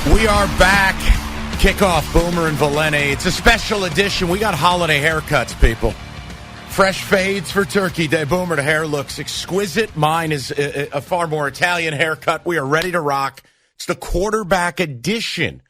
We are back. Kickoff, Boomer and Valenti. It's a special edition. We got holiday haircuts, people. Fresh fades for Turkey Day. Boomer, the hair looks exquisite. Mine is a far more Italian haircut. We are ready to rock. It's the quarterback edition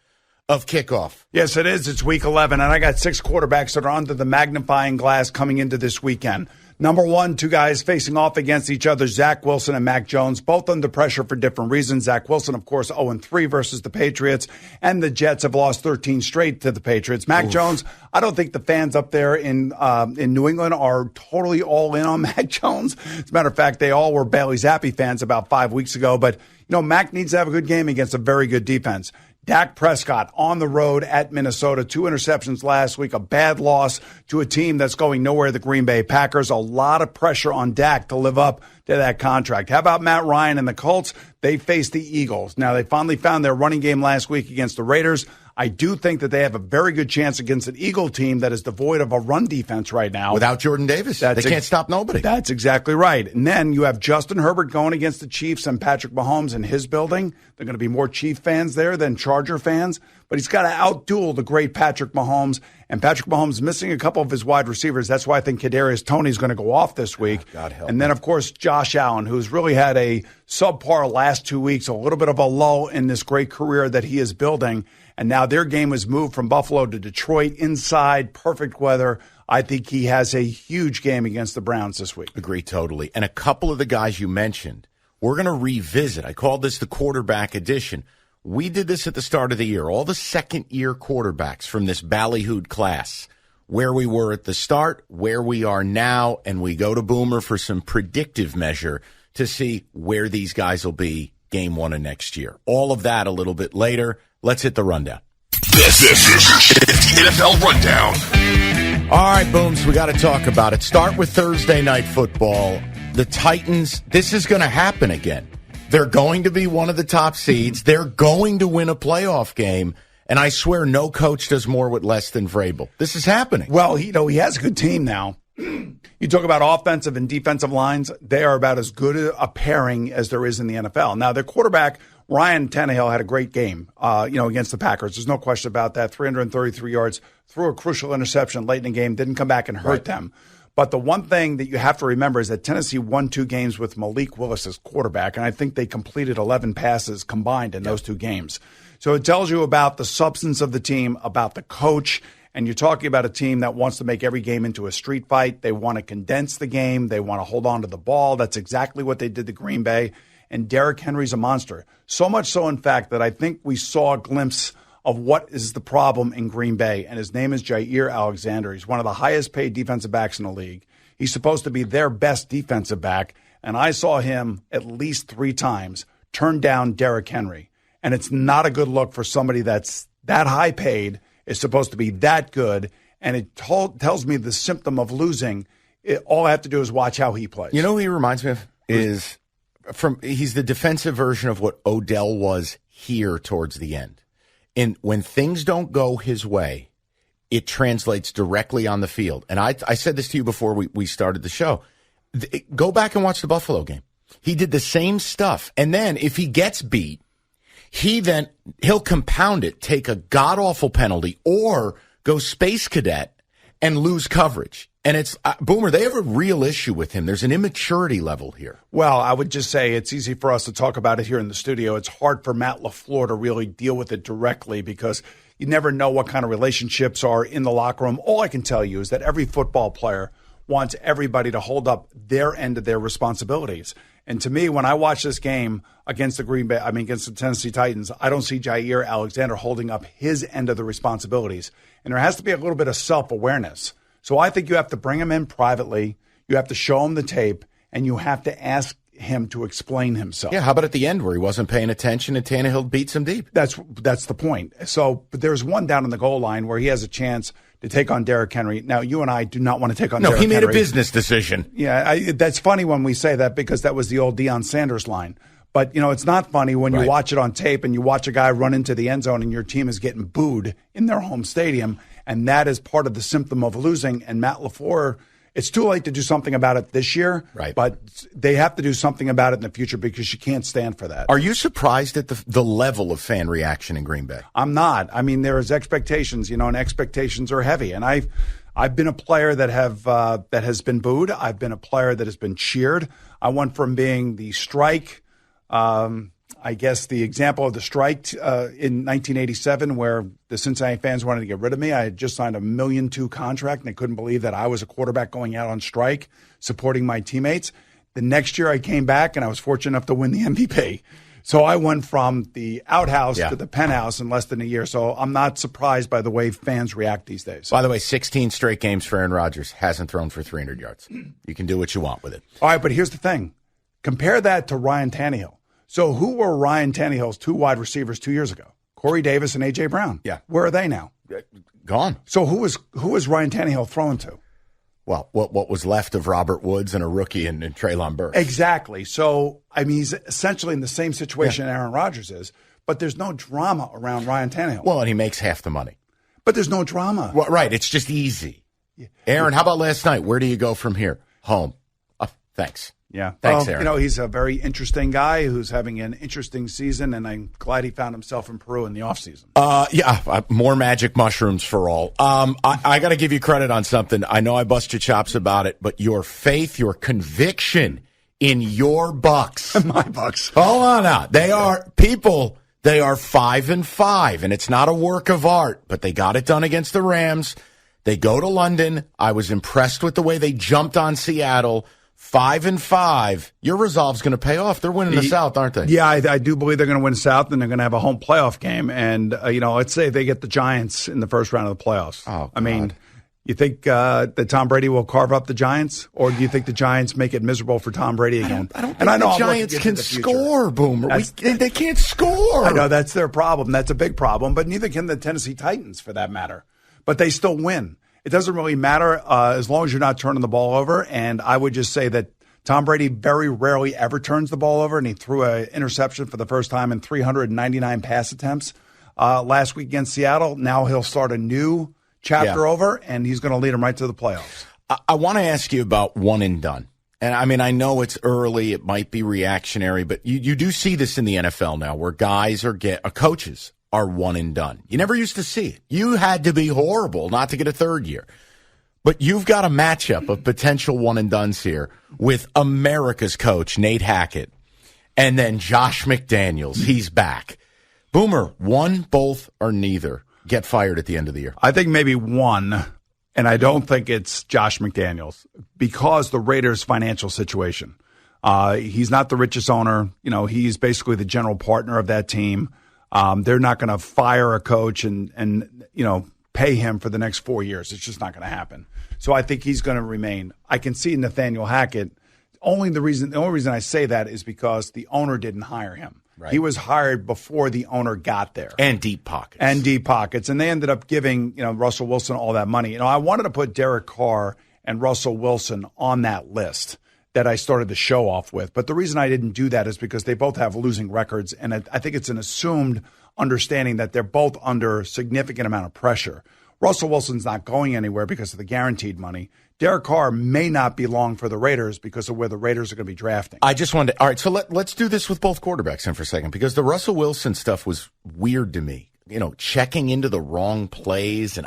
of Kickoff. Yes, it is. It's week 11, and I got 6 quarterbacks that are under the magnifying glass coming into this weekend. Number one, 2 guys facing off against each other, Zach Wilson and Mac Jones, both under pressure for different reasons. Zach Wilson, of course, 0-3 versus the Patriots, and the Jets have lost 13 straight to the Patriots. Mac Jones, I don't think the fans up there in New England are totally all in on Mac Jones. As a matter of fact, they all were Bailey Zappi fans about 5 weeks ago. But, Mac needs to have a good game against a very good defense. Dak Prescott on the road at Minnesota, 2 interceptions last week, a bad loss to a team that's going nowhere, the Green Bay Packers. A lot of pressure on Dak to live up to that contract. How about Matt Ryan and the Colts? They faced the Eagles. Now, they finally found their running game last week against the Raiders. I do think that they have a very good chance against an Eagle team that is devoid of a run defense right now. Without Jordan Davis, they can't stop nobody. That's exactly right. And then you have Justin Herbert going against the Chiefs and Patrick Mahomes in his building. There are going to be more Chief fans there than Charger fans. But he's got to outduel the great Patrick Mahomes. And Patrick Mahomes is missing a couple of his wide receivers. That's why I think Kadarius Toney is going to go off this week. God help and then, me. of course, Josh Allen, who's really had a subpar last 2 weeks, a little bit of a lull in this great career that he is building. And now their game was moved from Buffalo to Detroit inside, perfect weather. I think he has a huge game against the Browns this week. Agree totally. And a couple of the guys you mentioned, we're going to revisit. I called this the quarterback edition. We did this at the start of the year. All the second-year quarterbacks from this ballyhooed class, where we were at the start, where we are now, and we go to Boomer for some predictive measure to see where these guys will be game 1 of next year. All of that a little bit later. Let's hit the rundown. This is the NFL Rundown. All right, Booms, we got to talk about it. Start with Thursday Night Football. The Titans, this is going to happen again. They're going to be one of the top seeds. They're going to win a playoff game. And I swear no coach does more with less than Vrabel. This is happening. Well, he has a good team now. You talk about offensive and defensive lines. They are about as good a pairing as there is in the NFL. Now, their quarterback, Ryan Tannehill, had a great game, against the Packers. There's no question about that. 333 yards, threw a crucial interception late in the game, didn't come back and hurt them. But the one thing that you have to remember is that Tennessee won 2 games with Malik Willis as quarterback, and I think they completed 11 passes combined in those 2 games. So it tells you about the substance of the team, about the coach, and you're talking about a team that wants to make every game into a street fight. They want to condense the game. They want to hold on to the ball. That's exactly what they did to Green Bay. And Derrick Henry's a monster. So much so, in fact, that I think we saw a glimpse of what is the problem in Green Bay, and his name is Jair Alexander. He's one of the highest paid defensive backs in the league. He's supposed to be their best defensive back, and I saw him at least 3 times turn down Derrick Henry. And it's not a good look for somebody that's that high paid, is supposed to be that good, and it tells me the symptom of losing. All I have to do is watch how he plays. You know who he reminds me of? He's the defensive version of what Odell was here towards the end. And when things don't go his way, it translates directly on the field. And I said this to you before we started the show. Go back and watch the Buffalo game. He did the same stuff. And then if he gets beat, he'll compound it, take a god-awful penalty, or go space cadet and lose coverage. And it's, Boomer, they have a real issue with him. There's an immaturity level here. Well, I would just say it's easy for us to talk about it here in the studio. It's hard for Matt LaFleur to really deal with it directly because you never know what kind of relationships are in the locker room. All I can tell you is that every football player wants everybody to hold up their end of their responsibilities. And to me, when I watch this game against the Tennessee Titans, I don't see Jair Alexander holding up his end of the responsibilities. And there has to be a little bit of self-awareness. So I think you have to bring him in privately, you have to show him the tape, and you have to ask him to explain himself. Yeah, how about at the end where he wasn't paying attention and Tannehill beats him deep? That's the point. So, but there's one down on the goal line where he has a chance to take on Derrick Henry. Now, you and I do not want to take on Derrick Henry. No, he made a business decision. Yeah, that's funny when we say that because that was the old Deion Sanders line. But, it's not funny when you watch it on tape and you watch a guy run into the end zone and your team is getting booed in their home stadium. And that is part of the symptom of losing. And Matt LaFleur It's too late to do something about it this year, right? But they have to do something about it in the future because you can't stand for that. Are you surprised at the level of fan reaction in Green Bay? I'm not. I mean, there is expectations, and expectations are heavy. And I've been a player that has been booed. I've been a player that has been cheered. I went from being the strike. I guess the example of the strike in 1987 where the Cincinnati fans wanted to get rid of me. I had just signed a $1.2 million contract, and they couldn't believe that I was a quarterback going out on strike, supporting my teammates. The next year I came back, and I was fortunate enough to win the MVP. So I went from the outhouse to the penthouse in less than a year. So I'm not surprised by the way fans react these days. By the way, 16 straight games for Aaron Rodgers. Hasn't thrown for 300 yards. You can do what you want with it. All right, but here's the thing. Compare that to Ryan Tannehill. So who were Ryan Tannehill's two wide receivers 2 years ago? Corey Davis and A.J. Brown. Yeah. Where are they now? Gone. So who was Ryan Tannehill throwing to? Well, what was left of Robert Woods and a rookie in Treylon Burks. Exactly. So, I mean, he's essentially in the same situation Aaron Rodgers is, but there's no drama around Ryan Tannehill. Well, and he makes half the money. But there's no drama. Well, right. It's just easy. Yeah. Aaron, how about last night? Where do you go from here? Home. Thanks. Yeah. Thanks, Aaron. He's a very interesting guy who's having an interesting season, and I'm glad he found himself in Peru in the offseason. More magic mushrooms for all. I got to give you credit on something. I know I bust your chops about it, but your faith, your conviction in your Bucs. My Bucs. Hold on now. They are 5-5, and it's not a work of art, but they got it done against the Rams. They go to London. I was impressed with the way they jumped on Seattle. 5-5, your resolve's going to pay off. They're winning the South, aren't they? Yeah, I do believe they're going to win South, and they're going to have a home playoff game. And, let's say they get the Giants in the first round of the playoffs. Oh, God. I mean, you think that Tom Brady will carve up the Giants, or do you think the Giants make it miserable for Tom Brady again? I don't think the Giants can score, Boomer. They can't score. I know, that's their problem. That's a big problem, but neither can the Tennessee Titans, for that matter. But they still win. It doesn't really matter as long as you're not turning the ball over. And I would just say that Tom Brady very rarely ever turns the ball over, and he threw an interception for the first time in 399 pass attempts last week against Seattle. Now he'll start a new chapter over, and he's going to lead them right to the playoffs. I want to ask you about one and done. And, I mean, I know it's early. It might be reactionary, but you do see this in the NFL now where guys coaches are one and done. You never used to see it. You had to be horrible not to get a third year. But you've got a matchup of potential one and dones here with America's coach, Nate Hackett, and then Josh McDaniels. He's back. Boomer, one, both, or neither get fired at the end of the year? I think maybe one, and I don't think it's Josh McDaniels because the Raiders' financial situation. He's not the richest owner. He's basically the general partner of that team. They're not going to fire a coach and pay him for the next 4 years. It's just not going to happen. So I think he's going to remain. I can see Nathaniel Hackett. The only reason I say that is because the owner didn't hire him. Right. He was hired before the owner got there. And deep pockets. And they ended up giving, Russell Wilson all that money. I wanted to put Derek Carr and Russell Wilson on that list that I started the show off with. But the reason I didn't do that is because they both have losing records. And I think it's an assumed understanding that they're both under significant amount of pressure. Russell Wilson's not going anywhere because of the guaranteed money. Derek Carr may not be long for the Raiders because of where the Raiders are going to be drafting. I just wanted to, all right, so let's do this with both quarterbacks in for a second because the Russell Wilson stuff was weird to me. Checking into the wrong plays. And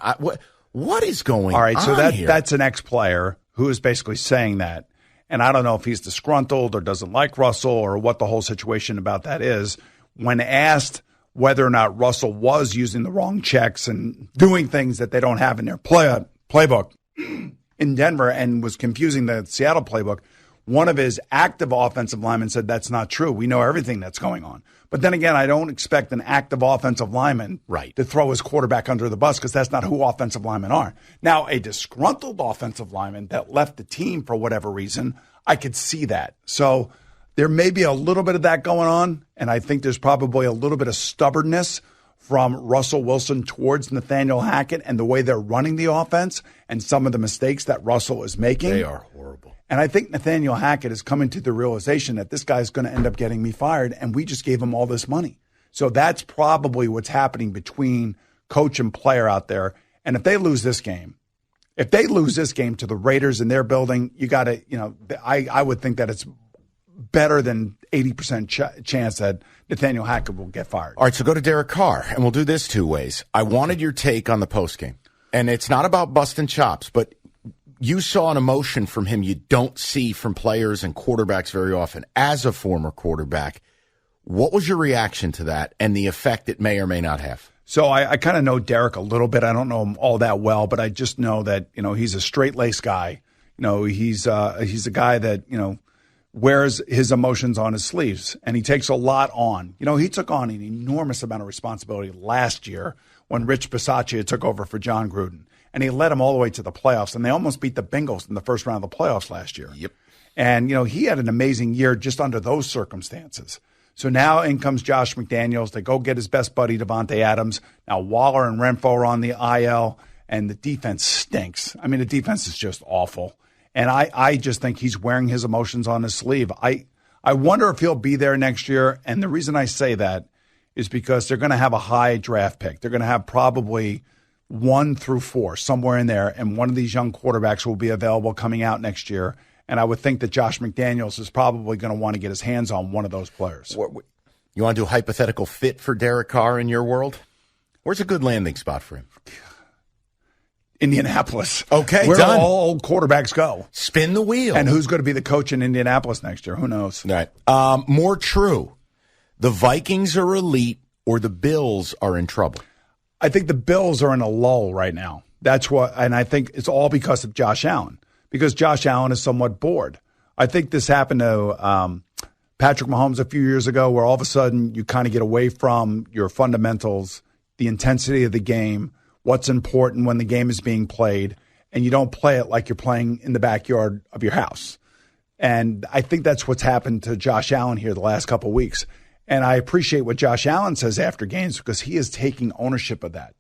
what is going on? All right, so here? That's an ex-player who is basically saying that. And I don't know if he's disgruntled or doesn't like Russell or what the whole situation about that is. When asked whether or not Russell was using the wrong checks and doing things that they don't have in their playbook in Denver and was confusing the Seattle playbook, one of his active offensive linemen said that's not true. We know everything that's going on. But then again, I don't expect an active offensive lineman to throw his quarterback under the bus because that's not who offensive linemen are. Now, a disgruntled offensive lineman that left the team for whatever reason, I could see that. So there may be a little bit of that going on, and I think there's probably a little bit of stubbornness from Russell Wilson towards Nathaniel Hackett and the way they're running the offense and some of the mistakes that Russell is making. They are horrible. And I think Nathaniel Hackett is coming to the realization that this guy's going to end up getting me fired, and we just gave him all this money. So that's probably what's happening between coach and player out there. And if they lose this game, If they lose this game to the Raiders in their building, you got to, I would think that it's better than 80% chance that Nathaniel Hackett will get fired. All right, so go to Derek Carr, and we'll do this two ways. I wanted your take on the postgame, and it's not about busting chops, but you saw an emotion from him you don't see from players and quarterbacks very often. As a former quarterback, what was your reaction to that and the effect it may or may not have? So I kind of know Derek a little bit. I don't know him all that well, but I just know that, he's a straight-laced guy. He's a guy that, wears his emotions on his sleeves, and he takes a lot on. He took on an enormous amount of responsibility last year when Rich Bisaccia took over for John Gruden, and he led them all the way to the playoffs, and they almost beat the Bengals in the first round of the playoffs last year. Yep. And, he had an amazing year just under those circumstances. So now in comes Josh McDaniels. They go get his best buddy, Davante Adams. Now Waller and Renfro are on the IL, and the defense stinks. I mean, the defense is just awful. And I just think he's wearing his emotions on his sleeve. I wonder if he'll be there next year. And the reason I say that is because they're going to have a high draft pick. They're going to have probably 1 through 4, somewhere in there. And one of these young quarterbacks will be available coming out next year. And I would think that Josh McDaniels is probably going to want to get his hands on one of those players. You want to do a hypothetical fit for Derek Carr in your world? Where's a good landing spot for him? Indianapolis. Okay, where done. all old quarterbacks go. Spin the wheel. And who's going to be the coach in Indianapolis next year? Who knows? Right. More true. The Vikings are elite or the Bills are in trouble? I think the Bills are in a lull right now. That's what, and I think it's all because of Josh Allen, because Josh Allen is somewhat bored. I think this happened to Patrick Mahomes a few years ago, where all of a sudden you kind of get away from your fundamentals, the intensity of the game, what's important when the game is being played, and you don't play it like you're playing in the backyard of your house. And I think that's what's happened to Josh Allen here the last couple of weeks. And I appreciate what Josh Allen says after games, because he is taking ownership of that.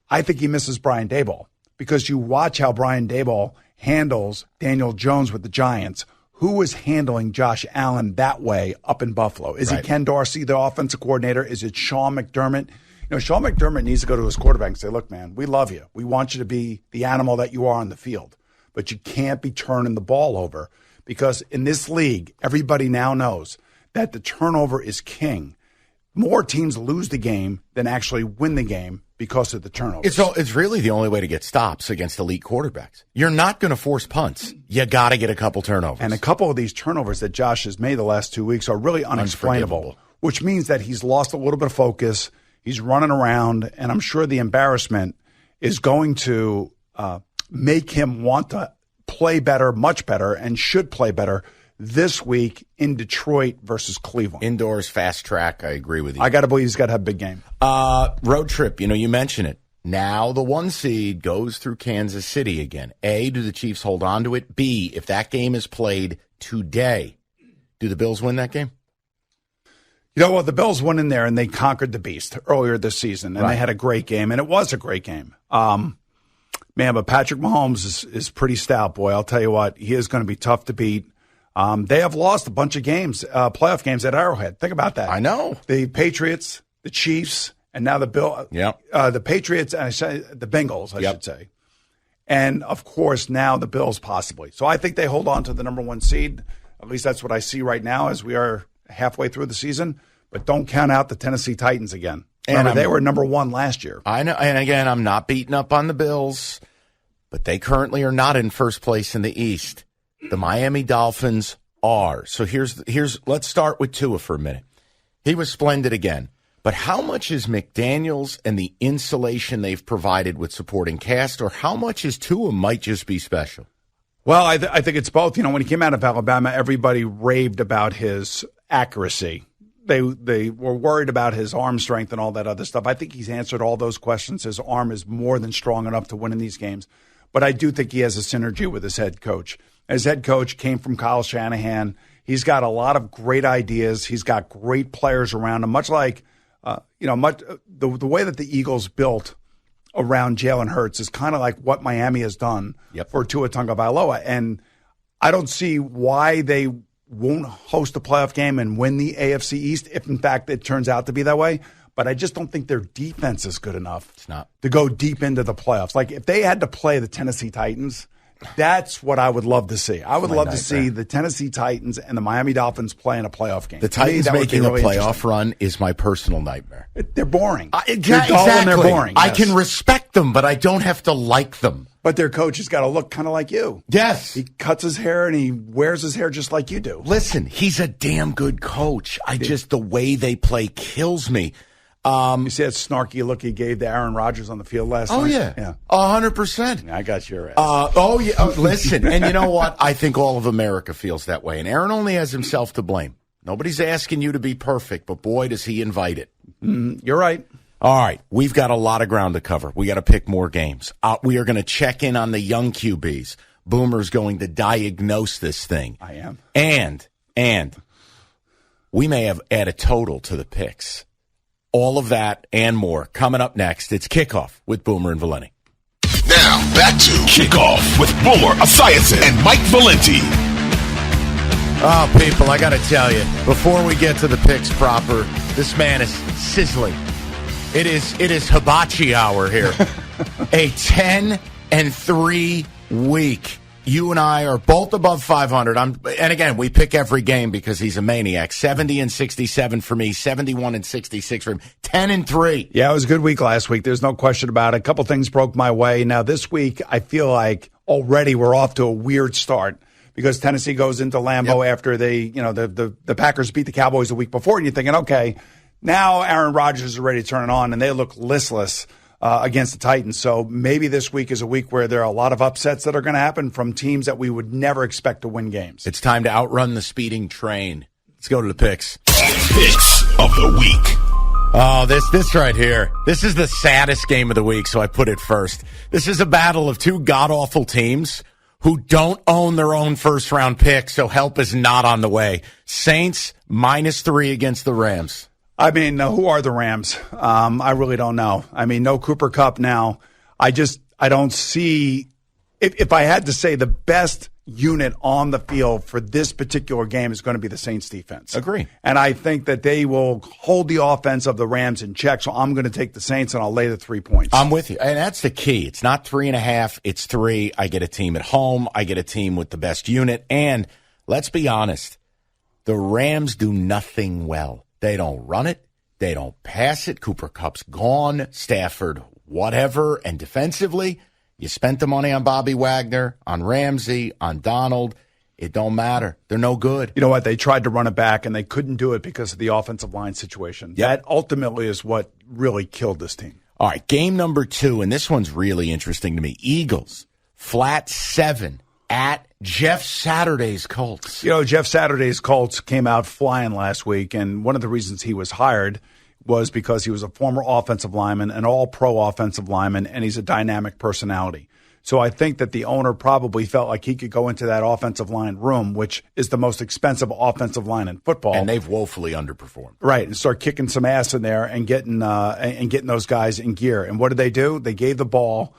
I think he misses Brian Daboll, because you watch how Brian Daboll handles Daniel Jones with the Giants. Who is handling Josh Allen that way up in Buffalo? Is it Ken Dorsey, the offensive coordinator? Is it Sean McDermott? Sean McDermott needs to go to his quarterback and say, look, man, we love you. We want you to be the animal that you are on the field. But you can't be turning the ball over, because in this league, everybody now knows that the turnover is king. More teams lose the game than actually win the game because of the turnovers. It's really the only way to get stops against elite quarterbacks. You're not going to force punts. You got to get a couple turnovers. And a couple of these turnovers that Josh has made the last 2 weeks are really unexplainable, which means that he's lost a little bit of focus. He's running around, and I'm sure the embarrassment is going to make him want to play better, much better, and should play better this week in Detroit versus Cleveland. Indoors, fast track, I agree with you. I got to believe he's got to have a big game. Road trip, you mention it. Now the 1 seed goes through Kansas City again. A, do the Chiefs hold on to it? B, if that game is played today, do the Bills win that game? The Bills went in there and they conquered the beast earlier this season, and they had a great game, and it was a great game. But Patrick Mahomes is pretty stout, boy. I'll tell you what, he is going to be tough to beat. They have lost a bunch of games, playoff games at Arrowhead. Think about that. I know. The Patriots, the Chiefs, and now the the Patriots, and the Bengals, I should say. And, of course, now the Bills possibly. So I think they hold on to the number 1 seed. At least that's what I see right now as we are halfway through the season. But don't count out the Tennessee Titans again. Remember, they were number 1 last year. I know. And, again, I'm not beating up on the Bills, but they currently are not in first place in the East. The Miami Dolphins are. So let's start with Tua for a minute. He was splendid again. But how much is McDaniels and the insulation they've provided with supporting cast, or how much is Tua might just be special? Well, I think it's both. When he came out of Alabama, everybody raved about his accuracy. They were worried about his arm strength and all that other stuff. I think he's answered all those questions. His arm is more than strong enough to win in these games. But I do think he has a synergy with his head coach. His head coach came from Kyle Shanahan. He's got a lot of great ideas. He's got great players around him, much like the way that the Eagles built around Jalen Hurts is kind of like what Miami has done for Tua Tagovailoa. And I don't see why they won't host a playoff game and win the AFC East if, in fact, it turns out to be that way. but I just don't think their defense is good enough It's not. to go deep into the playoffs. Like, if they had to play the Tennessee Titans, that's what I would love to see. I would love to see the Tennessee Titans and the Miami Dolphins play in a playoff game. The Titans that would be making really a playoff run is my personal nightmare. They're boring. They're Exactly. dull and they're boring. I yes. can respect them, but I don't have to like them. But their coach has got to look kind of like you. Yes. He cuts his hair and he wears his hair just like you do. Listen, he's a damn good coach. The way they play kills me. You see that snarky look he gave to Aaron Rodgers on the field last night? Oh, yeah. 100%. I got your ass. Listen, and you know what? I think all of America feels that way. And Aaron only has himself to blame. Nobody's asking you to be perfect, but boy, does he invite it. You're right. All right, we've got a lot of ground to cover. We got to pick more games. We are going to check in on the young QBs. Boomer's going to diagnose this thing. I am. And we may have add a total to the picks. All of that and more coming up next. It's Kickoff with Boomer and Valenti. Now, back to Kickoff with Boomer Esiason and Mike Valenti. Oh, people, I got to tell you, before we get to the picks proper, this man is sizzling. It is hibachi hour here. A 10-3 week. You and I are both above 500. And again, we pick every game because he's a maniac. 70-67 for me, 71-66 for him. 10-3. Yeah, it was a good week last week. There's no question about it. A couple things broke my way. Now this week, I feel like already we're off to a weird start because Tennessee goes into Lambeau after the Packers beat the Cowboys the week before, and you're thinking, okay, now Aaron Rodgers is ready to turn it on, and they look listless against the Titans. So maybe this week is a week where there are a lot of upsets that are going to happen from teams that we would never expect to win games. It's time to outrun the speeding train. Let's go to the picks. Picks of the week. Oh, this right here. This is the saddest game of the week, so I put it first. This is a battle of two god-awful teams who don't own their own first-round pick, so help is not on the way. Saints -3 against the Rams. I mean, who are the Rams? I really don't know. I mean, no Cooper Kupp now. I don't see – if I had to say the best unit on the field for this particular game is going to be the Saints defense. Agree. And I think that they will hold the offense of the Rams in check, so I'm going to take the Saints and I'll lay the 3 points. I'm with you. And that's the key. It's not 3.5. It's 3. I get a team at home. I get a team with the best unit. And let's be honest, the Rams do nothing well. They don't run it. They don't pass it. Cooper Kupp's gone. Stafford, whatever. And defensively, you spent the money on Bobby Wagner, on Ramsey, on Donald. It don't matter. They're no good. You know what? They tried to run it back, and they couldn't do it because of the offensive line situation. Yep. That ultimately is what really killed this team. All right, game number 2, and this one's really interesting to me. Eagles, flat 7 at Jeff Saturday's Colts. You know, Jeff Saturday's Colts came out flying last week, and one of the reasons he was hired was because he was a former offensive lineman, an all-pro offensive lineman, and he's a dynamic personality. So I think that the owner probably felt like he could go into that offensive line room, which is the most expensive offensive line in football. And they've woefully underperformed. Right, and start kicking some ass in there and getting those guys in gear. And what did they do? They gave the ball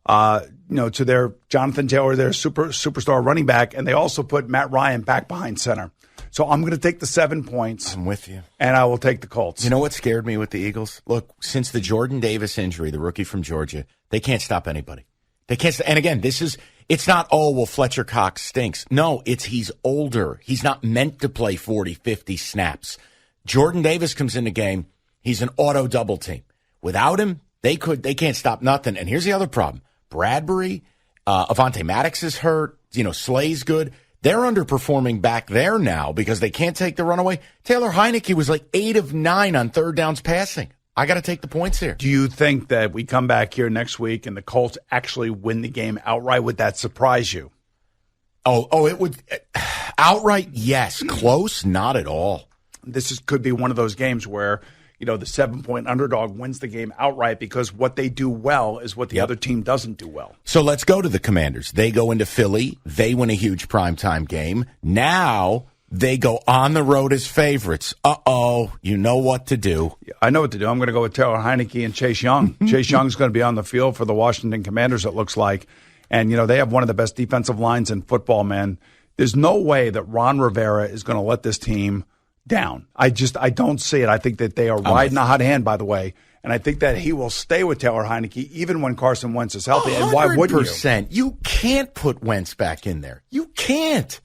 to their Jonathan Taylor, their superstar running back, and they also put Matt Ryan back behind center. So I'm going to take the 7 points. I'm with you. And I will take the Colts. You know what scared me with the Eagles? Look, since the Jordan Davis injury, the rookie from Georgia, they can't stop anybody. They can't. And again, it's not, Fletcher Cox stinks. No, he's older. He's not meant to play 40, 50 snaps. Jordan Davis comes in the game. He's an auto double team. Without him, they can't stop nothing. And here's the other problem. Bradbury, Avonte Maddox is hurt. Slay's good. They're underperforming back there now because they can't take the runaway. Taylor Heineke was like 8 of 9 on third downs passing. I got to take the points here. Do you think that we come back here next week and the Colts actually win the game outright? Would that surprise you? Oh, it would. Outright, yes. Close, not at all. This could be one of those games where the 7-point underdog wins the game outright because what they do well is what the other team doesn't do well. So let's go to the Commanders. They go into Philly. They win a huge primetime game. Now they go on the road as favorites. You know what to do. I know what to do. I'm going to go with Taylor Heineke and Chase Young. Chase Young's going to be on the field for the Washington Commanders, it looks like. And, they have one of the best defensive lines in football, man. There's no way that Ron Rivera is going to let this team down. I don't see it. I think that they are riding a hot hand, by the way. And I think that he will stay with Taylor Heineke even when Carson Wentz is healthy. 100%. And why wouldn't you? You can't put Wentz back in there. You can't.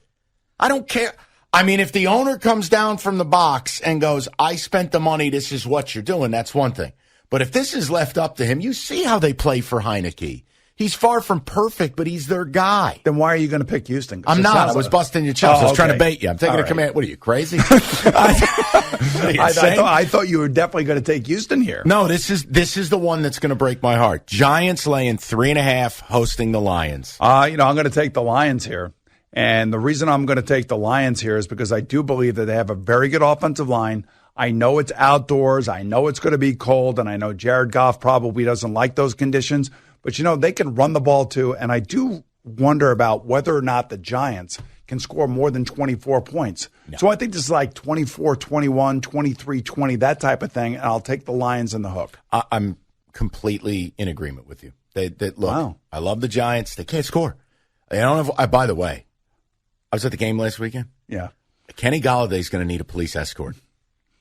I don't care. I mean, if the owner comes down from the box and goes, I spent the money, this is what you're doing, that's one thing. But if this is left up to him, you see how they play for Heineke. He's far from perfect, but he's their guy. Then why are you going to pick Houston? I'm not. I was busting your chops. I was trying to bait you. I'm taking a command. What are you, crazy? I thought you were definitely going to take Houston here. No, this is the one that's going to break my heart. Giants laying 3.5 hosting the Lions. I'm going to take the Lions here. And the reason I'm going to take the Lions here is because I do believe that they have a very good offensive line. I know it's outdoors. I know it's going to be cold. And I know Jared Goff probably doesn't like those conditions. But, they can run the ball, too. And I do wonder about whether or not the Giants can score more than 24 points. No. So I think this is like 24-21, 23-20, that type of thing. And I'll take the Lions in the hook. I'm completely in agreement with you. Look, wow. I love the Giants. They can't score. They don't have, by the way, I was at the game last weekend. Yeah. Kenny Galladay's going to need a police escort.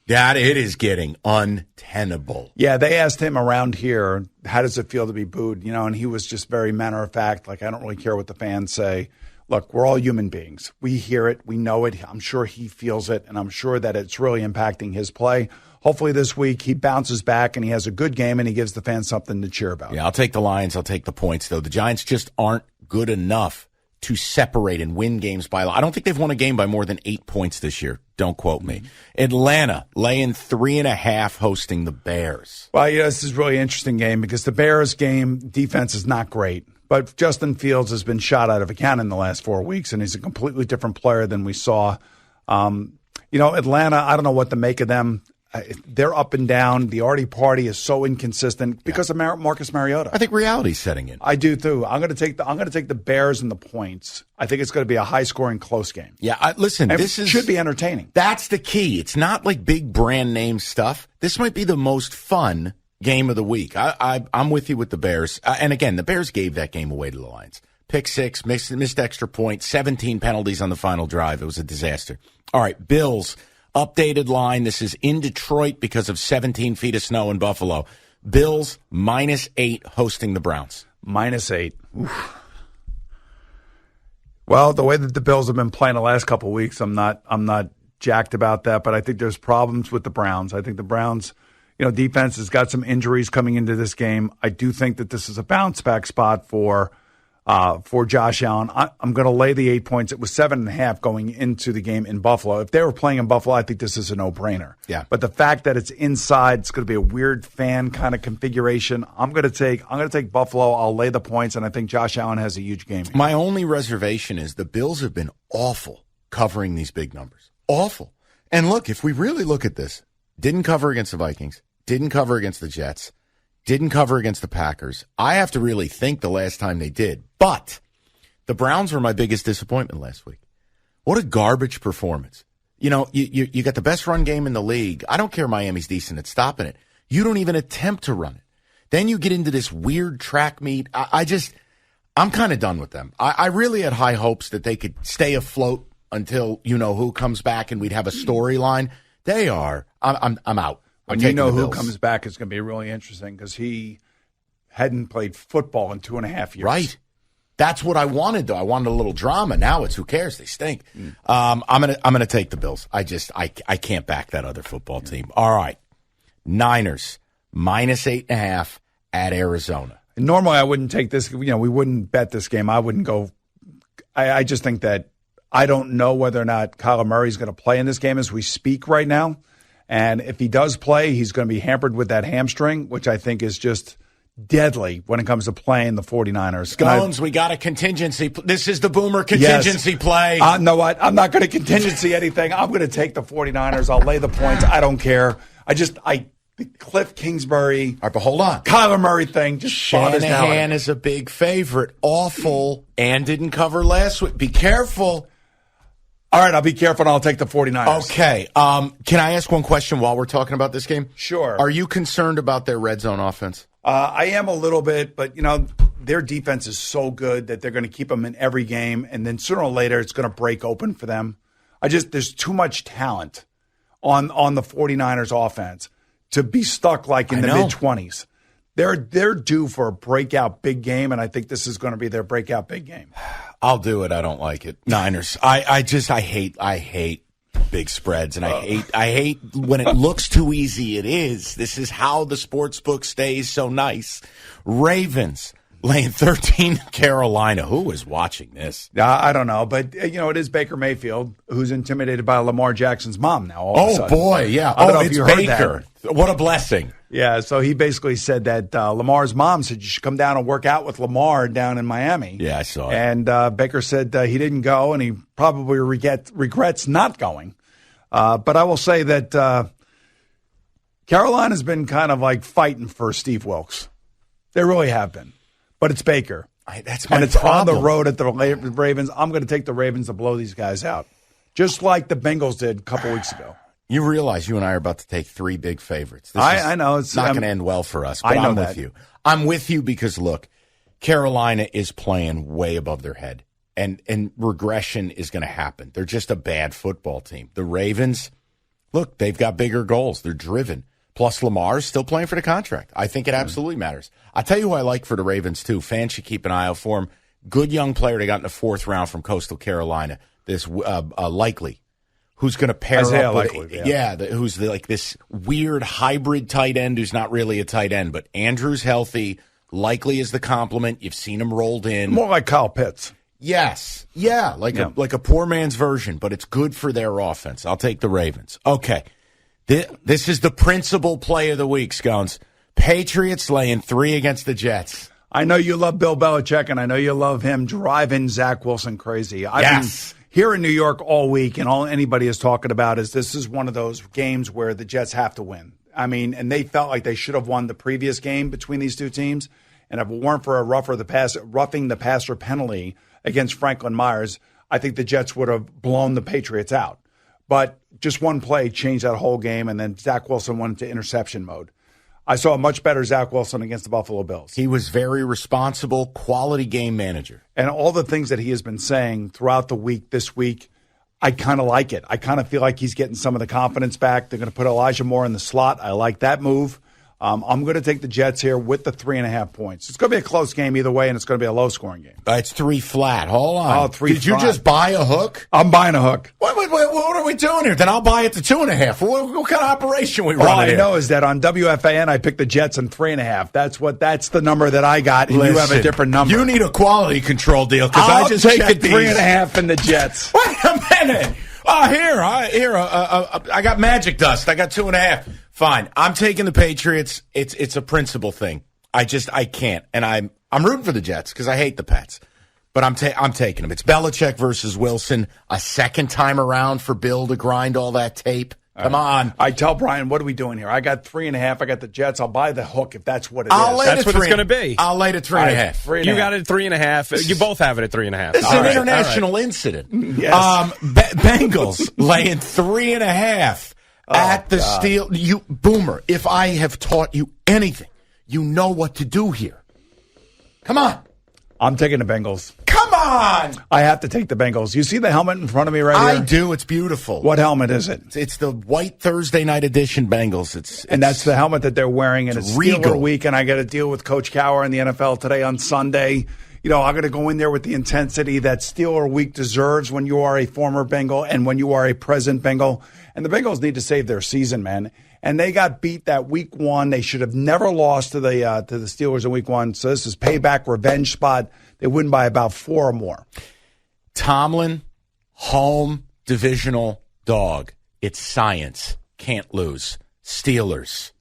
That it is getting untenable. Yeah, they asked him around here, how does it feel to be booed? And he was just very matter of fact, like, I don't really care what the fans say. Look, we're all human beings. We hear it. We know it. I'm sure he feels it, and I'm sure that it's really impacting his play. Hopefully this week he bounces back and he has a good game and he gives the fans something to cheer about. Yeah, I'll take the Lions. I'll take the points, though. The Giants just aren't good enough to separate and win games by a lot. I don't think they've won a game by more than 8 points this year. Don't quote me. Atlanta laying 3.5 hosting the Bears. Well, this is a really interesting game because the Bears game defense is not great. But Justin Fields has been shot out of a cannon the last 4 weeks, and he's a completely different player than we saw. Atlanta, I don't know what to make of them. They're up and down. The Artie Party is so inconsistent because of Marcus Mariota. I think reality's setting in. I do too. I'm going to take the Bears and the points. I think it's going to be a high-scoring, close game. Yeah, listen, this should be entertaining. That's the key. It's not like big brand name stuff. This might be the most fun game of the week. I'm with you with the Bears. And again, the Bears gave that game away to the Lions. Pick six, missed extra point, 17 penalties on the final drive. It was a disaster. All right, Bills. Updated line. This is in Detroit because of 17 feet of snow in Buffalo. Bills -8 hosting the Browns. -8. Oof. Well, the way that the Bills have been playing the last couple of weeks, I'm not jacked about that, but I think there's problems with the Browns. I think the Browns, defense has got some injuries coming into this game. I do think that this is a bounce back spot for Josh Allen. I'm going to lay the 8 points. It was 7.5 going into the game in Buffalo. If they were playing in Buffalo, I think this is a no-brainer. Yeah. But the fact that it's inside, it's going to be a weird fan kind of configuration. I'm going to take Buffalo. I'll lay the points, and I think Josh Allen has a huge game here. My only reservation is the Bills have been awful covering these big numbers. Awful. And look, if we really look at this, didn't cover against the Vikings, didn't cover against the Jets, didn't cover against the Packers. I have to really think the last time they did. But the Browns were my biggest disappointment last week. What a garbage performance. You got the best run game in the league. I don't care Miami's decent at stopping it. You don't even attempt to run it. Then you get into this weird track meet. I'm kind of done with them. I really had high hopes that they could stay afloat until who comes back and we'd have a storyline. They are. I'm out. When who comes back is going to be really interesting because he hadn't played football in 2.5 years. Right. That's what I wanted, though. I wanted a little drama. Now it's who cares? They stink. I'm gonna take the Bills. I can't back that other football team. All right. Niners -8.5 at Arizona. Normally I wouldn't take this. We wouldn't bet this game. I wouldn't go. I just think that I don't know whether or not Kyler Murray is going to play in this game as we speak right now. And if he does play, he's going to be hampered with that hamstring, which I think is just deadly when it comes to playing the 49ers. Scones, we got a contingency. This is the Boomer contingency play. Know what? I'm not going to contingency anything. I'm going to take the 49ers. I'll lay the points. I don't care. The Cliff Kingsbury. All right, but hold on. Kyler Murray thing just bothers me. Shanahan is a big favorite. Awful. And didn't cover last week. Be careful. All right, I'll be careful and I'll take the 49ers. Okay. Can I ask one question while we're talking about this game? Sure. Are you concerned about their red zone offense? I am a little bit, but, their defense is so good that they're going to keep them in every game, and then sooner or later it's going to break open for them. There's too much talent on the 49ers offense to be stuck like in the mid-20s. They're due for a breakout big game, and I think this is going to be their breakout big game. I'll do it. I don't like it. Niners. I hate big spreads, and I hate when it looks too easy. It is. This is how the sports book stays so nice. Ravens laying 13 Carolina. Who is watching this? I don't know, but it is Baker Mayfield who's intimidated by Lamar Jackson's mom now. Oh boy, yeah. I don't know if you heard Baker. That. What a blessing. Yeah, so he basically said that Lamar's mom said you should come down and work out with Lamar down in Miami. Yeah, I saw it. And Baker said he didn't go, and he probably regrets not going. But I will say that Carolina's been kind of like fighting for Steve Wilkes. They really have been. But it's Baker. That's my And it's problem. on the road at the Ravens. I'm going to take the Ravens to blow these guys out, just like the Bengals did a couple weeks ago. You realize you and I are about to take 3 big favorites. I know. It's not going to end well for us, but I'm with you. I'm with you because, look, Carolina is playing way above their head, and regression is going to happen. They're just a bad football team. The Ravens, look, they've got bigger goals. They're driven. Plus, Lamar's still playing for the contract. I think it absolutely matters. I'll tell you who I like for the Ravens, too. Fans should keep an eye out for him. Good young player they got in the 4th round from Coastal Carolina, this Likely. Who's going to pair Isaiah up Likely, with who's like this weird hybrid tight end who's not really a tight end, but Andrew's healthy. Likely is the compliment. You've seen him rolled in. More like Kyle Pitts. Yes. Yeah, like a poor man's version, but it's good for their offense. I'll take the Ravens. Okay. This is the principal play of the week, Scones. Patriots laying 3 against the Jets. I know you love Bill Belichick, and I know you love him driving Zach Wilson crazy. I've been here in New York all week, and all anybody is talking about is this is one of those games where the Jets have to win. I mean, and they felt like they should have won the previous game between these two teams. And if it weren't for a roughing the passer penalty against Franklin Myers, I think the Jets would have blown the Patriots out. But just one play changed that whole game, and then Zach Wilson went into interception mode. I saw a much better Zach Wilson against the Buffalo Bills. He was very responsible, quality game manager. And all the things that he has been saying throughout the week, this week, I kind of like it. I kind of feel like he's getting some of the confidence back. They're going to put Elijah Moore in the slot. I like that move. I'm going to take the Jets here with the 3.5 points. It's going to be a close game either way, and it's going to be a low-scoring game. It's 3 flat. Hold on. Oh, 3 Did you just buy a hook? I'm buying a hook. What are we doing here? Then I'll buy it to 2.5. What kind of operation we running All I here? know is that on WFAN, I picked the Jets in 3.5. That's the number that I got, and you have a different number. You need a quality control deal because I just take checked the 3.5 in the Jets. Wait a minute. I got magic dust. I got 2.5. Fine. I'm taking the Patriots. It's a principle thing. I can't. And I'm rooting for the Jets because I hate the Pats. But I'm taking them. It's Belichick versus Wilson. A second time around for Bill to grind all that tape. Come on. I tell Brian, what are we doing here? I got 3.5. I got the Jets. I'll buy the hook if that's what it That's is. what it's going to be. I'll lay it at 3.5. You got it at 3.5. You both have it at 3.5. This is an international incident. Yes. Bengals laying 3.5 at the Steel. You Boomer, if I have taught you anything, you know what to do here. Come on. I'm taking the Bengals. Come on. I have to take the Bengals. You see the helmet in front of me right here? I do. It's beautiful. What helmet is it? It's the white Thursday night edition Bengals. And that's the helmet that they're wearing. And it's regal. Steeler week, and I got to deal with Coach Cowher in the NFL today on Sunday. You know, I'm going to go in there with the intensity that Steeler week deserves when you are a former Bengal and when you are a present Bengal. And the Bengals need to save their season, man. And they got beat that week 1. They should have never lost to the Steelers in week 1. So this is payback, revenge spot. They win by about 4 or more. Tomlin, home divisional dog. It's science. Can't lose. Steelers.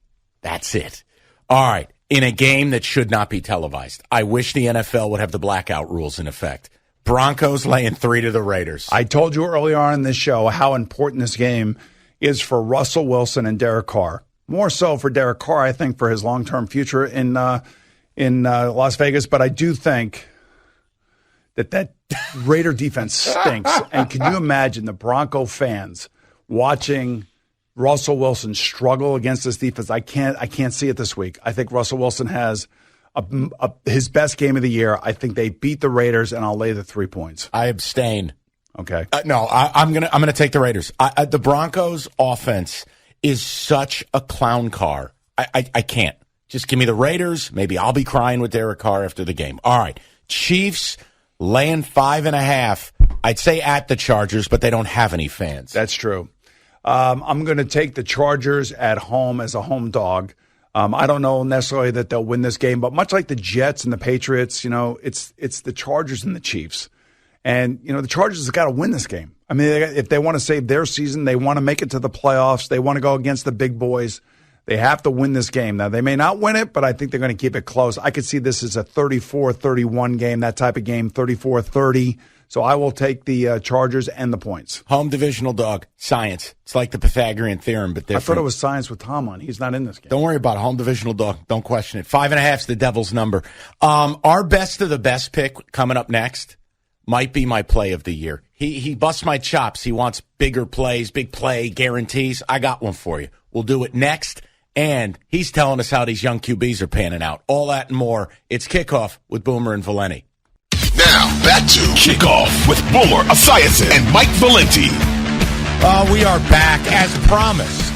That's it. All right. In a game that should not be televised. I wish the NFL would have the blackout rules in effect. Broncos laying 3 to the Raiders. I told you earlier on in this show how important this game is for Russell Wilson and Derek Carr. More so for Derek Carr, I think, for his long-term future in Las Vegas. But I do think that Raider defense stinks. And can you imagine the Bronco fans watching Russell Wilson struggle against this defense? I can't see it this week. I think Russell Wilson has his best game of the year. I think they beat the Raiders, and I'll lay the 3 points. I abstain. Okay. No, I'm gonna take the Raiders. The Broncos offense is such a clown car. I can't. Just give me the Raiders. Maybe I'll be crying with Derek Carr after the game. All right. Chiefs laying 5.5. I'd say at the Chargers, but they don't have any fans. That's true. I'm going to take the Chargers at home as a home dog. I don't know necessarily that they'll win this game, but much like the Jets and the Patriots, it's the Chargers and the Chiefs. And, the Chargers have got to win this game. I mean, if they want to save their season, they want to make it to the playoffs, they want to go against the big boys, they have to win this game. Now, they may not win it, but I think they're going to keep it close. I could see this as a 34-31 game, that type of game, 34-30. So I will take the Chargers and the points. Home divisional dog, science. It's like the Pythagorean theorem, but different. I thought it was science with Tomlin. He's not in this game. Don't worry about it. Home divisional dog. Don't question it. 5.5 is the devil's number. Our best of the best pick coming up next might be my play of the year. He busts my chops. He wants bigger plays, big play guarantees. I got one for you. We'll do it next. And he's telling us how these young QBs are panning out. All that and more. It's Kickoff with Boomer and Valenti. Now, back to Kickoff with Boomer Esiason and Mike Valenti. We are back as promised.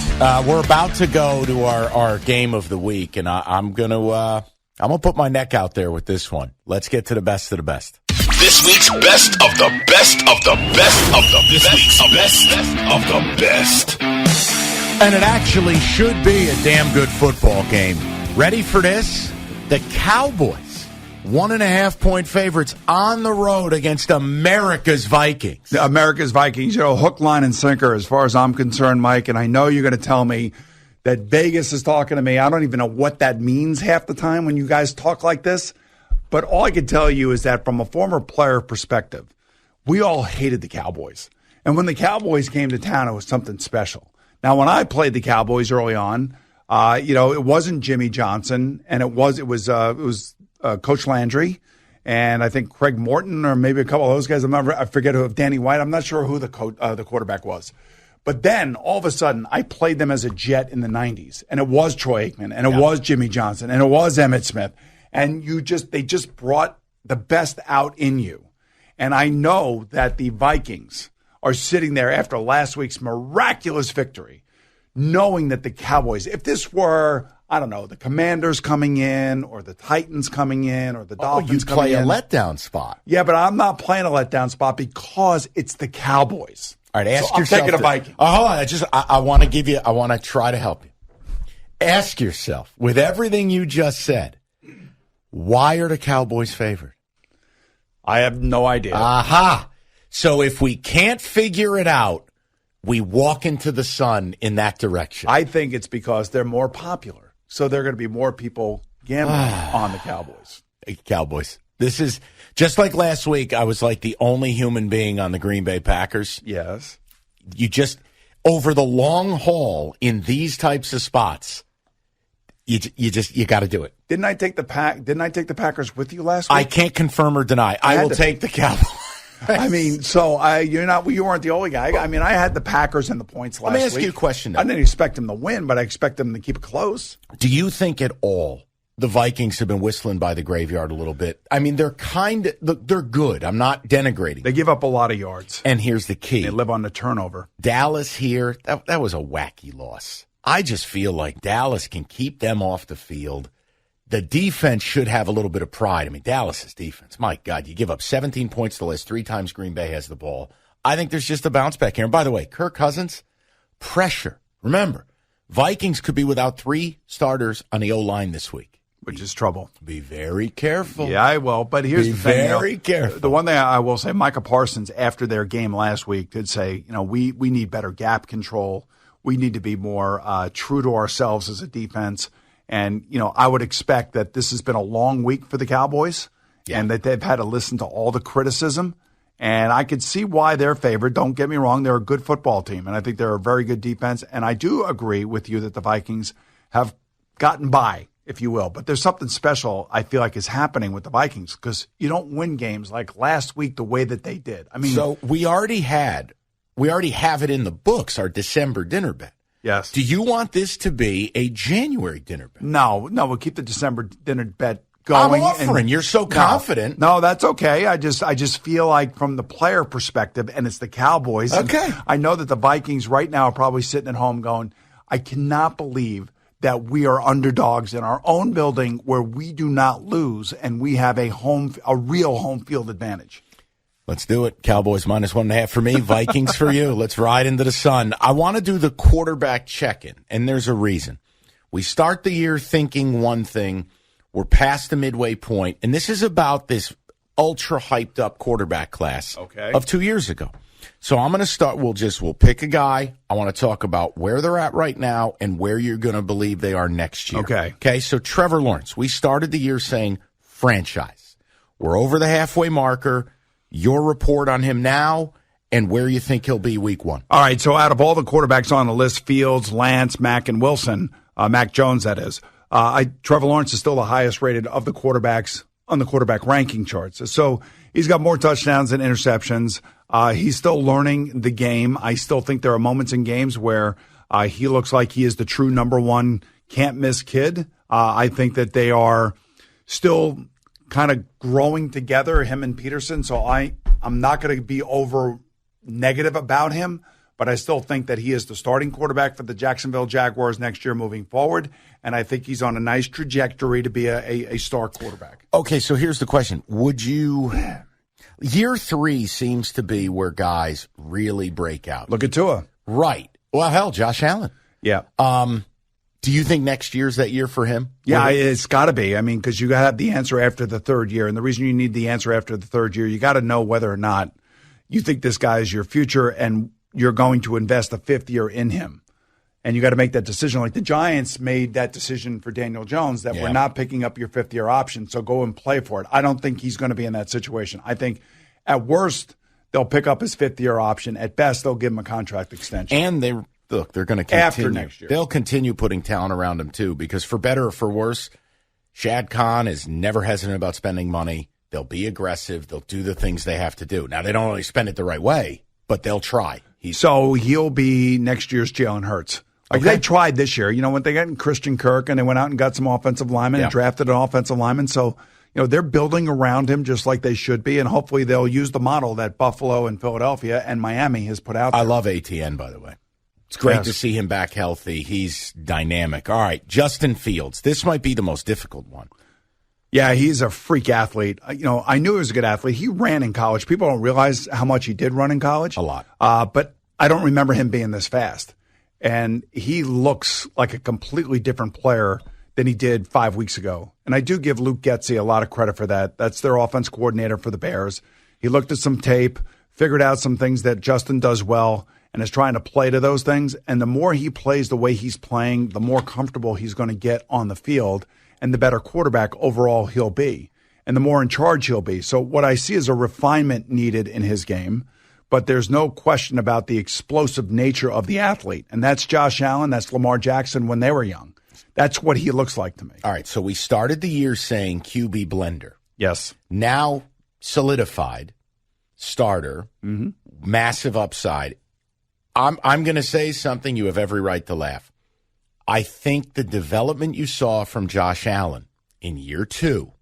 We're about to go to our game of the week, and I'm gonna put my neck out there with this one. Let's get to the best of the best. This week's best of the best of the best of the this week's best of the best. And it actually should be a damn good football game. Ready for this? The Cowboys, 1.5-point favorites on the road against America's Vikings. America's Vikings, hook, line, and sinker as far as I'm concerned, Mike. And I know you're going to tell me that Vegas is talking to me. I don't even know what that means half the time when you guys talk like this. But all I can tell you is that from a former player perspective, we all hated the Cowboys. And when the Cowboys came to town, it was something special. Now, when I played the Cowboys early on, it wasn't Jimmy Johnson, and it was Coach Landry, and I think Craig Morton, or maybe a couple of those guys. I forget who. Danny White. I'm not sure who the quarterback was. But then all of a sudden, I played them as a Jet in the '90s, and it was Troy Aikman, and it was Jimmy Johnson, and it was Emmitt Smith, and they just brought the best out in you. And I know that the Vikings are sitting there after last week's miraculous victory, knowing that the Cowboys, if this were, I don't know, the Commanders coming in or the Titans coming in or the Dolphins coming in. You play a letdown spot. Yeah, but I'm not playing a letdown spot because it's the Cowboys. All right, ask yourself. I'm taking a Viking. Hold on. I want to try to help you. Ask yourself, with everything you just said, why are the Cowboys favored? I have no idea. Aha. So if we can't figure it out, we walk into the sun in that direction. I think it's because they're more popular. So there are going to be more people gambling on the Cowboys. Hey, Cowboys. This is just like last week. I was like the only human being on the Green Bay Packers. Yes. You just, over the long haul in these types of spots, you got to do it. Didn't I take the Packers with you last week? I can't confirm or deny. I will take the Cowboys. I mean, so you weren't the only guy. I mean, I had the Packers and the points last week. Let me ask you a question, though. I didn't expect them to win, but I expect them to keep it close. Do you think at all the Vikings have been whistling by the graveyard a little bit? I mean, they're good. I'm not denigrating. They give up a lot of yards. And here's the key. They live on the turnover. Dallas here, that was a wacky loss. I just feel like Dallas can keep them off the field. The defense should have a little bit of pride. I mean, Dallas's defense, my God, you give up 17 points the last 3 times Green Bay has the ball. I think there's just a bounce back here. And by the way, Kirk Cousins, pressure. Remember, Vikings could be without 3 starters on the O-line this week. Which is trouble. Be very careful. Yeah, I will. But here's the thing. Very careful. The one thing I will say, Micah Parsons, after their game last week, did say, we need better gap control. We need to be more true to ourselves as a defense. And, I would expect that this has been a long week for the Cowboys and that they've had to listen to all the criticism. And I could see why they're favored. Don't get me wrong. They're a good football team, and I think they're a very good defense. And I do agree with you that the Vikings have gotten by, if you will. But there's something special I feel like is happening with the Vikings because you don't win games like last week the way that they did. I mean, so we already have it in the books, our December dinner bet. Yes. Do you want this to be a January dinner bet? No, we'll keep the December dinner bet going. I'm offering. You're so confident. No, that's okay. I just feel like from the player perspective, and it's the Cowboys. Okay. I know that the Vikings right now are probably sitting at home going, I cannot believe that we are underdogs in our own building where we do not lose and we have a real home field advantage. Let's do it. Cowboys -1.5 for me. Vikings for you. Let's ride into the sun. I want to do the quarterback check-in, and there's a reason. We start the year thinking one thing. We're past the midway point, and this is about this ultra hyped up quarterback class of 2 years ago. So I'm going to start. We'll pick a guy. I want to talk about where they're at right now and where you're going to believe they are next year. Okay. So Trevor Lawrence, we started the year saying franchise. We're over the halfway marker. Your report on him now and where you think he'll be week one. All right. So out of all the quarterbacks on the list, Fields, Lance, Mack, and Wilson, Mac Jones, that is, Trevor Lawrence is still the highest rated of the quarterbacks on the quarterback ranking charts. So he's got more touchdowns than interceptions. He's still learning the game. I still think there are moments in games where he looks like he is the true number one can't-miss kid. I think that they are still kind of growing together, him and Peterson. So I'm not going to be over negative about him, but I still think that he is the starting quarterback for the Jacksonville Jaguars next year moving forward, and I think he's on a nice trajectory to be a star quarterback. Okay, so here's the question. Would you – year 3 seems to be where guys really break out. Look at Tua. Right. Well, hell, Josh Allen. Yeah. Do you think next year's that year for him? Yeah, it's got to be. I mean, because you got to have the answer after the third year, and the reason you need the answer after the third year, you got to know whether or not you think this guy is your future and you're going to invest a fifth year in him. And you got to make that decision. Like the Giants made that decision for Daniel Jones that we're not picking up your fifth-year option, so go and play for it. I don't think he's going to be in that situation. I think at worst they'll pick up his fifth-year option. At best, they'll give him a contract extension. And they're going to continue. After next year. They'll continue putting talent around him, too, because for better or for worse, Shad Khan is never hesitant about spending money. They'll be aggressive. They'll do the things they have to do. Now, they don't always spend it the right way, but they'll try. So he'll be next year's Jalen Hurts. Like they tried this year, when they got Christian Kirk and they went out and got some offensive linemen and drafted an offensive lineman. So, they're building around him just like they should be. And hopefully they'll use the model that Buffalo and Philadelphia and Miami has put out there. I love ATN, by the way. It's great to see him back healthy. He's dynamic. All right, Justin Fields. This might be the most difficult one. Yeah, he's a freak athlete. I knew he was a good athlete. He ran in college. People don't realize how much he did run in college. A lot. But I don't remember him being this fast. And he looks like a completely different player than he did 5 weeks ago. And I do give Luke Getsy a lot of credit for that. That's their offense coordinator for the Bears. He looked at some tape, figured out some things that Justin does well, and is trying to play to those things. And the more he plays the way he's playing, the more comfortable he's going to get on the field, and the better quarterback overall he'll be, and the more in charge he'll be. So what I see is a refinement needed in his game, but there's no question about the explosive nature of the athlete. And that's Josh Allen, that's Lamar Jackson when they were young. That's what he looks like to me. All right, so we started the year saying QB blender. Yes. Now solidified, starter, massive upside. I'm going to say something, you have every right to laugh. I think the development you saw from Josh Allen in year 2,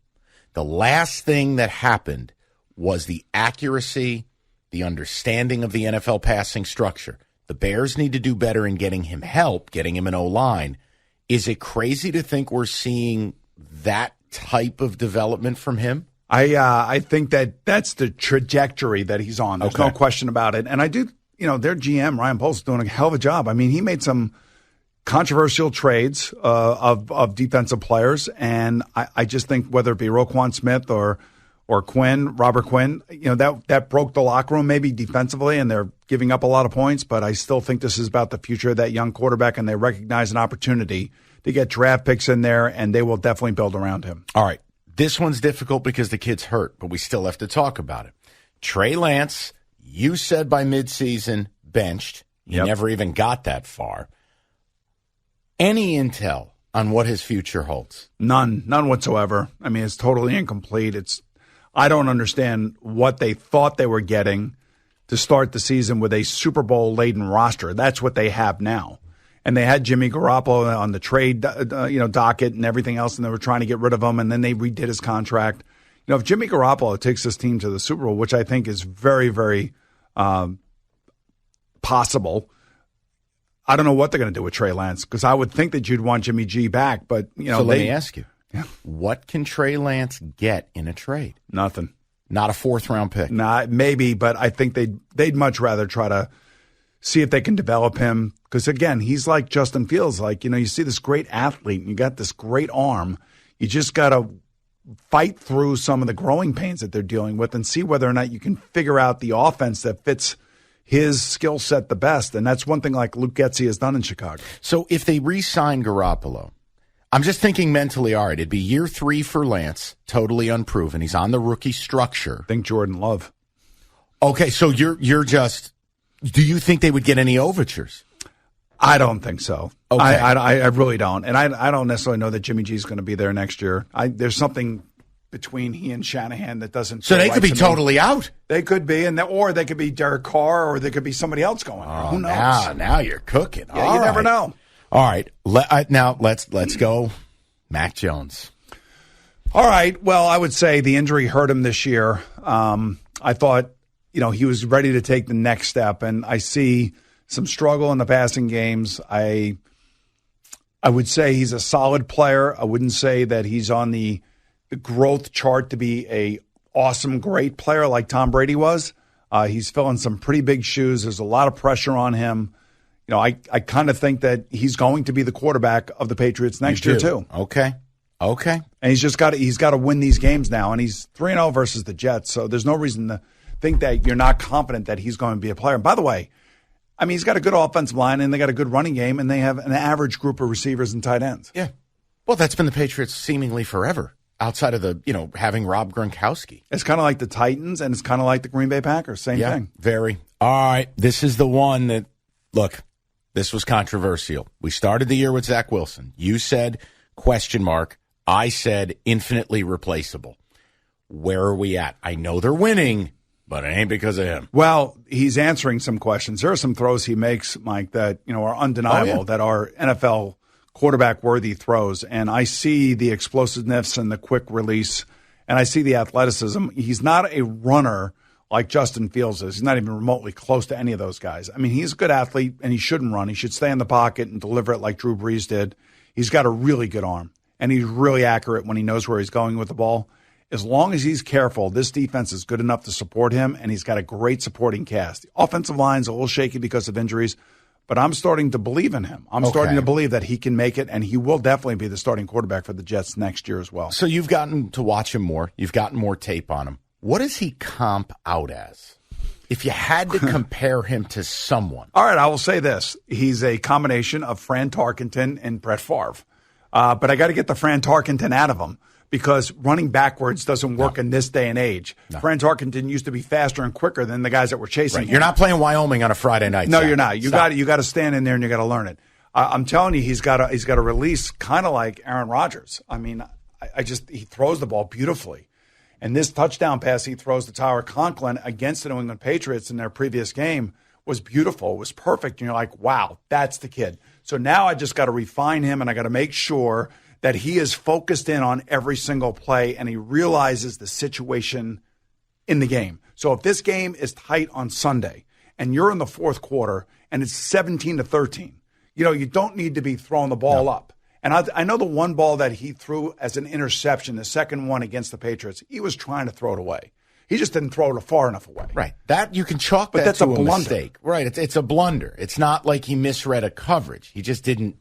the last thing that happened was the accuracy, the understanding of the NFL passing structure. The Bears need to do better in getting him help, getting him an O-line. Is it crazy to think we're seeing that type of development from him? I think that's the trajectory that he's on. There's no question about it. And I do, their GM, Ryan Poles, is doing a hell of a job. I mean, he made some controversial trades of defensive players, and I just think whether it be Roquan Smith or Quinn, Robert Quinn, that broke the locker room maybe defensively, and they're giving up a lot of points, but I still think this is about the future of that young quarterback, and they recognize an opportunity to get draft picks in there, and they will definitely build around him. All right. This one's difficult because the kid's hurt, but we still have to talk about it. Trey Lance, you said by midseason, benched. You never even got that far. Any intel on what his future holds? None whatsoever. I mean, it's totally incomplete. I don't understand what they thought they were getting to start the season with a Super Bowl-laden roster. That's what they have now. and they had Jimmy Garoppolo on the trade docket and everything else, and they were trying to get rid of him, and then they redid his contract. If Jimmy Garoppolo takes this team to the Super Bowl, which I think is very, very possible, I don't know what they're going to do with Trey Lance, because I would think that you'd want Jimmy G back. But so let me ask you, what can Trey Lance get in a trade? Nothing. Not a 4th-round pick. Nah, maybe, but I think they'd much rather try to see if they can develop him. Because again, he's like Justin Fields. Like, you see this great athlete, and you got this great arm. You just got to fight through some of the growing pains that they're dealing with and see whether or not you can figure out the offense that fits his skill set the best. And that's one thing like Luke Getsy has done in Chicago. So if they re-sign Garoppolo, I'm just thinking mentally, all right, it'd be year 3 for Lance, totally unproven. He's on the rookie structure. Think Jordan Love. Okay, so you're just, do you think they would get any overtures? I don't think so. Okay. I really don't. And I don't necessarily know that Jimmy G is going to be there next year. There's something between he and Shanahan that doesn't. So they could be totally out. They could be, or they could be Derek Carr, or they could be somebody else going. Who knows? Now you're cooking. Yeah, you never know. All right, now let's go, Mac Jones. All right. Well, I would say the injury hurt him this year. I thought, he was ready to take the next step, and I see some struggle in the passing games. I would say he's a solid player. I wouldn't say that he's on the growth chart to be a awesome, great player like Tom Brady was. He's filling some pretty big shoes. There's a lot of pressure on him. I kind of think that he's going to be the quarterback of the Patriots next year too. Okay. And he's got to win these games now, and he's 3-0 versus the Jets. So there's no reason to think that you're not confident that he's going to be a player. And by the way, he's got a good offensive line, and they got a good running game, and they have an average group of receivers and tight ends. Yeah. Well, that's been the Patriots seemingly forever, outside of the, having Rob Gronkowski. It's kind of like the Titans, and it's kind of like the Green Bay Packers. Same thing. Very. All right. This is the one that, look, this was controversial. We started the year with Zach Wilson. You said question mark. I said infinitely replaceable. Where are we at? I know they're winning, but it ain't because of him. Well, he's answering some questions. There are some throws he makes, Mike, that are undeniable, that are NFL quarterback-worthy throws. And I see the explosiveness and the quick release, and I see the athleticism. He's not a runner like Justin Fields is. He's not even remotely close to any of those guys. He's a good athlete, and he shouldn't run. He should stay in the pocket and deliver it like Drew Brees did. He's got a really good arm, and he's really accurate when he knows where he's going with the ball. As long as he's careful, this defense is good enough to support him, and he's got a great supporting cast. The offensive line's a little shaky because of injuries, but I'm starting to believe in him. I'm starting to believe that he can make it, and he will definitely be the starting quarterback for the Jets next year as well. So you've gotten to watch him more. You've gotten more tape on him. What does he comp out as? If you had to compare him to someone. All right, I will say this. He's a combination of Fran Tarkenton and Brett Favre. But I got to get the Fran Tarkenton out of him, because running backwards doesn't work in this day and age. No. Fran Tarkenton used to be faster and quicker than the guys that were chasing him. You're not playing Wyoming on a Friday night. No, you're not. You got to stand in there and you got to learn it. I'm telling you, he's got a release kind of like Aaron Rodgers. He throws the ball beautifully. And this touchdown pass he throws to Tyler Conklin against the New England Patriots in their previous game was beautiful. It was perfect. And you're like, wow, that's the kid. So now I just got to refine him, and I got to make sure that he is focused in on every single play and he realizes the situation in the game. So if this game is tight on Sunday and you're in the fourth quarter and it's 17-13, you don't need to be throwing the ball up. And I know the one ball that he threw as an interception, the second one against the Patriots, he was trying to throw it away. He just didn't throw it far enough away. Right. That you can chalk that that's to a blunder. Mistake. Right. It's a blunder. It's not like he misread a coverage. He just didn't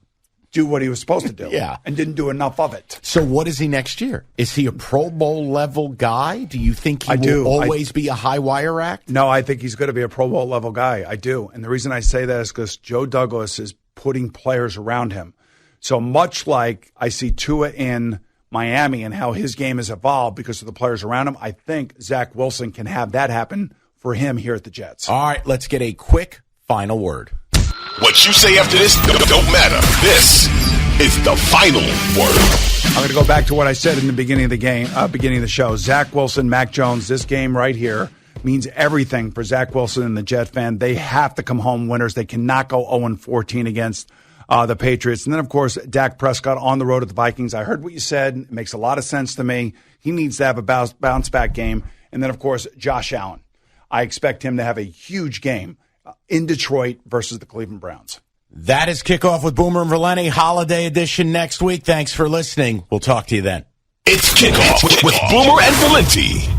do what he was supposed to do. Yeah. And didn't do enough of it. So what is he next year? Is he a Pro Bowl level guy? Do you think he will always be a high wire act? No, I think he's going to be a Pro Bowl level guy. I do. And the reason I say that is because Joe Douglas is putting players around him. So much like I see Tua in Miami and how his game has evolved because of the players around him, I think Zach Wilson can have that happen for him here at the Jets. All right, let's get a quick final word. What you say after this don't matter. This is the final word. I'm going to go back to what I said in the beginning of the game, beginning of the show. Zach Wilson, Mac Jones, this game right here means everything for Zach Wilson and the Jet fan. They have to come home winners. They cannot go 0-14 against the Patriots. And then, of course, Dak Prescott on the road at the Vikings. I heard what you said. It makes a lot of sense to me. He needs to have a bounce-back game. And then, of course, Josh Allen. I expect him to have a huge game in Detroit versus the Cleveland Browns. That is Kickoff with Boomer and Valenti, holiday edition next week. Thanks for listening. We'll talk to you then. It's Kickoff with Boomer and Valenti.